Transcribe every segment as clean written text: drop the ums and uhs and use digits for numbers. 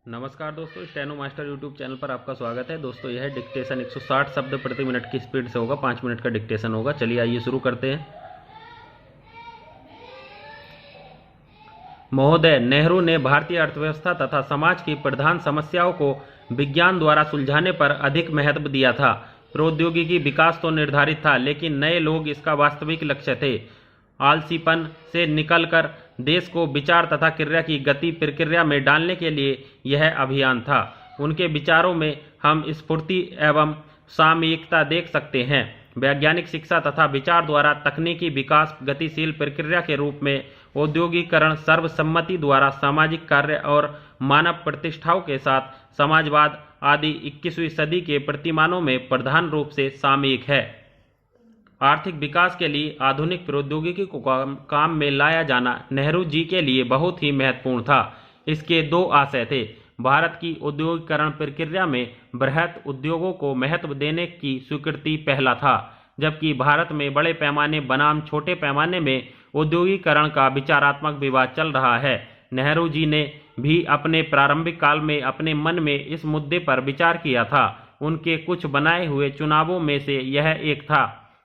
नमस्कार दोस्तों, steno master YouTube channel पर आपका स्वागत है। दोस्तों यह डिक्टेशन 160 शब्द प्रति मिनट की स्पीड से होगा। 5 मिनट का डिक्टेशन होगा। चलिए आइए शुरू करते हैं। महोदय, नेहरू ने भारतीय अर्थव्यवस्था तथा समाज की प्रधान समस्याओं को विज्ञान द्वारा सुलझाने पर अधिक महत्व दिया था। प्रौद्योगिकी विकास तो निर्धारित था, लेकिन नए लोग इसका वास्तविक लक्ष्य थे। आलसीपन से निकलकर देश को विचार तथा क्रिया की गति प्रक्रिया में डालने के लिए यह अभियान था। उनके विचारों में हम स्फूर्ति एवं सामयिकता देख सकते हैं। वैज्ञानिक शिक्षा तथा विचार द्वारा तकनीकी विकास, गतिशील प्रक्रिया के रूप में औद्योगिकरण, सर्वसम्मति द्वारा सामाजिक कार्य और मानव प्रतिष्ठाओं के साथ समाजवाद आदि 21वीं सदी के प्रतिमानों में प्रधान रूप से सामयिक है। आर्थिक विकास के लिए आधुनिक प्रौद्योगिकी को काम में लाया जाना नेहरू जी के लिए बहुत ही महत्वपूर्ण था। इसके दो आशय थे। भारत की औद्योगिकरण प्रक्रिया में बृहत उद्योगों को महत्व देने की स्वीकृति पहला था, जबकि भारत में बड़े पैमाने बनाम छोटे पैमाने में औद्योगिकरण का विचारात्मक विवाद चल रहा है। नेहरू जी ने भी अपने प्रारंभिक काल में अपने मन में इस मुद्दे पर विचार किया था। उनके कुछ बनाए हुए चुनावों में से यह एक था।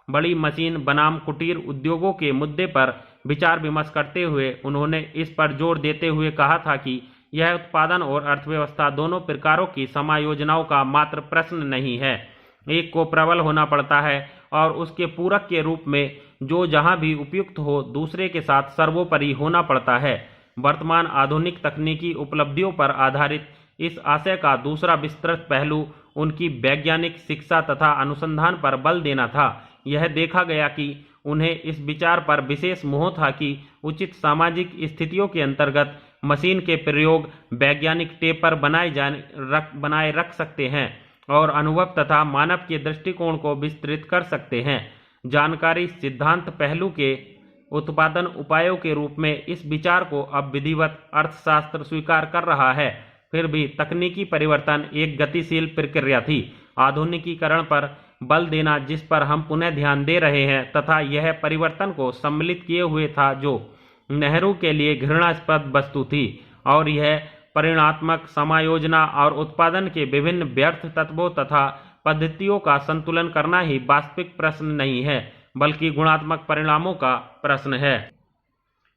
बड़ी मशीन बनाम कुटीर उद्योगों के मुद्दे पर विचार विमर्श करते हुए उन्होंने इस पर जोर देते हुए कहा था कि यह उत्पादन और अर्थव्यवस्था दोनों प्रकारों की समायोजनाओं का मात्र प्रश्न नहीं है। एक को प्रबल होना पड़ता है और उसके पूरक के रूप में जो जहां भी उपयुक्त हो, दूसरे के साथ सर्वोपरि होना पड़ता है। वर्तमान आधुनिक तकनीकी उपलब्धियों पर आधारित इस आशय का दूसरा विस्तृत पहलू उनकी वैज्ञानिक शिक्षा तथा अनुसंधान पर बल देना था। यह देखा गया कि उन्हें इस विचार पर विशेष मोह था कि उचित सामाजिक स्थितियों के अंतर्गत मशीन के प्रयोग वैज्ञानिक टेप पर बनाए रख सकते हैं और अनुभव तथा मानव के दृष्टिकोण को विस्तृत कर सकते हैं। जानकारी सिद्धांत पहलू के उत्पादन उपायों के रूप में इस विचार को अब विधिवत अर्थशास्त्र स्वीकार कर रहा है। फिर भी तकनीकी परिवर्तन एक गतिशील प्रक्रिया थी। आधुनिकीकरण पर बल देना, जिस पर हम पुनः ध्यान दे रहे हैं, तथा यह परिवर्तन को सम्मिलित किए हुए था, जो नेहरू के लिए घृणास्पद वस्तु थी। और यह परिणात्मक समायोजना और उत्पादन के विभिन्न व्यर्थ तत्वों तथा पद्धतियों का संतुलन करना ही वास्तविक प्रश्न नहीं है, बल्कि गुणात्मक परिणामों का प्रश्न है।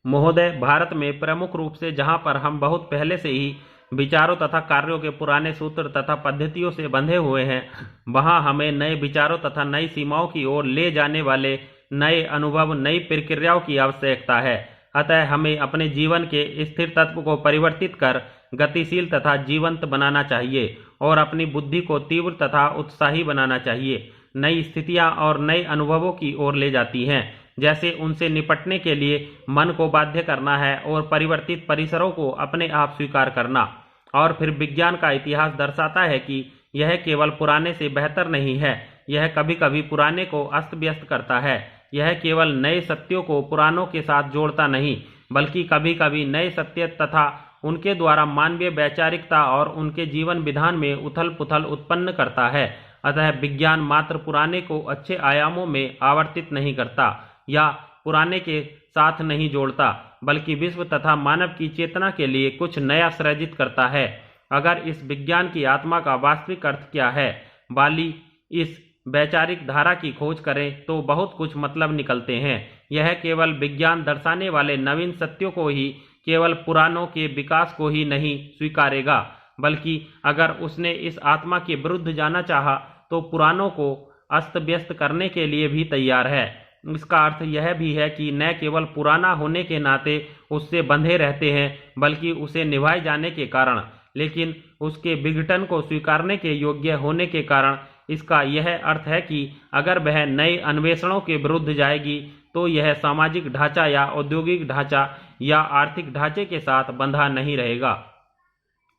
महोदय, भारत में प्रमुख रूप से जहां पर हम बहुत पहले से ही विचारों तथा कार्यों के पुराने सूत्र तथा पद्धतियों से बंधे हुए हैं, वहां हमें नए विचारों तथा नई सीमाओं की ओर ले जाने वाले नए अनुभव, नई प्रक्रियाओं की आवश्यकता है। अतः हमें अपने जीवन के स्थिर तत्व को परिवर्तित कर गतिशील तथा जीवंत बनाना चाहिए और अपनी बुद्धि को तीव्र तथा उत्साही बनाना चाहिए। नई स्थितियां और नए अनुभवों की ओर ले जाती हैं, जैसे उनसे निपटने के लिए मन को बाध्य करना है और परिवर्तित परिसरों को अपने आप स्वीकार करना। और फिर विज्ञान का इतिहास दर्शाता है कि यह केवल पुराने से बेहतर नहीं है, यह कभी कभी पुराने को अस्त व्यस्त करता है। यह केवल नए सत्यों को पुरानों के साथ जोड़ता नहीं, बल्कि कभी कभी नए सत्य तथा उनके द्वारा मानवीय वैचारिकता और उनके जीवन विधान में उथल पुथल उत्पन्न करता है। अतः विज्ञान मात्र पुराने को अच्छे आयामों में आवर्तित नहीं करता या पुराने के साथ नहीं जोड़ता, बल्कि विश्व तथा मानव की चेतना के लिए कुछ नया सृजित करता है। अगर इस विज्ञान की आत्मा का वास्तविक अर्थ क्या है, वाली इस वैचारिक धारा की खोज करें तो बहुत कुछ मतलब निकलते हैं। यह केवल विज्ञान दर्शाने वाले नवीन सत्यों को ही, केवल पुरानों के विकास को ही नहीं स्वीकारेगा, बल्कि अगर उसने इस आत्मा के विरुद्ध जाना चाहा तो पुरानों को अस्त व्यस्त करने के लिए भी तैयार है। इसका अर्थ यह भी है कि न केवल पुराना होने के नाते उससे बंधे रहते हैं, बल्कि उसे निभाए जाने के कारण, लेकिन उसके विघटन को स्वीकारने के योग्य होने के कारण। इसका यह अर्थ है कि अगर वह नए अन्वेषणों के विरुद्ध जाएगी तो यह सामाजिक ढांचा या औद्योगिक ढांचा या आर्थिक ढांचे के साथ बंधा नहीं रहेगा।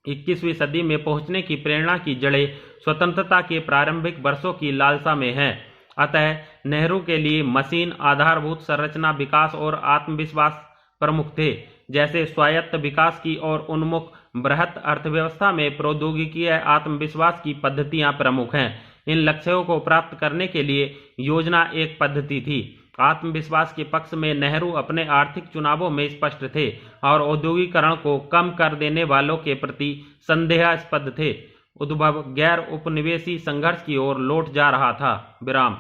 21वीं सदी में पहुंचने की प्रेरणा की जड़ें स्वतंत्रता के प्रारंभिक वर्षों की लालसा में हैं। अतः नेहरू के लिए मशीन, आधारभूत संरचना विकास और आत्मविश्वास प्रमुख थे। जैसे स्वायत्त विकास की ओर उन्मुख बृहत अर्थव्यवस्था में प्रौद्योगिकीय आत्मविश्वास की पद्धतियां प्रमुख हैं। इन लक्ष्यों को प्राप्त करने के लिए योजना एक पद्धति थी। आत्मविश्वास के पक्ष में नेहरू अपने आर्थिक चुनावों में स्पष्ट थे और औद्योगिकरण को कम कर देने वालों के प्रति संदेहास्पद थे। उद्भव गैर उपनिवेशी संघर्ष की ओर लौट जा रहा था। विराम।